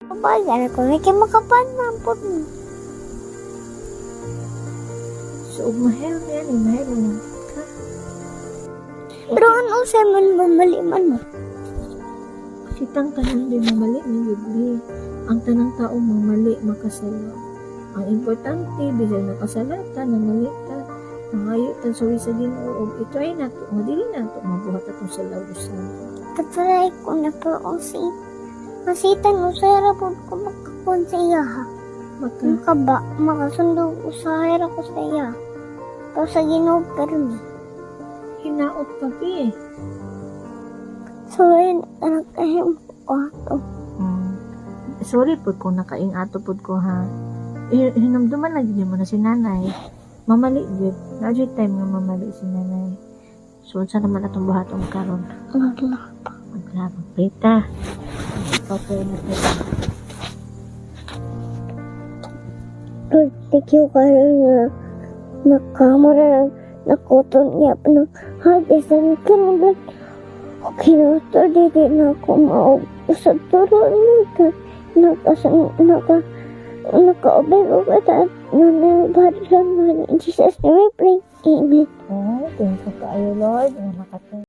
Bayan ako, may kaya makapanan po. So, mahal na yan eh. Mahal na. Pero ano sa man mamali man mo? Sitang tanang di mamali ni Bibli. Ang tanang tao mamali, makasala. Ang importante, bisan nakasalata, namali ta, nangayo ta, sorry sa Ginoo. Ito ay nato, madili nato, mabuhat atong sa lausan. Tatry ko na po ang Masitan mo sa harapon ko makakon sa iya ha. Makasundo ko sa harap ko sa iya. Tapos sa Ginoo permi. Hinaot pa eh. So, ayun, nagkahim ko ato. Sorry po kung nakaing ato po ko ha. Hinamduman lagi mo na si nanay. Mamali yun. Na-adjust time nga mamali si nanay. So, saan naman atong buhaton karon? Maglabang. Pita. Okay na pita. Lord, thank you karon nga nakamara nakuton niya pa ng hagisan ka na okay na ito, di na ako mausap turon naka-obey ko ka at nanay in Jesus name we pray, amen. Oh, thank you kaayo Lord. Nakatay.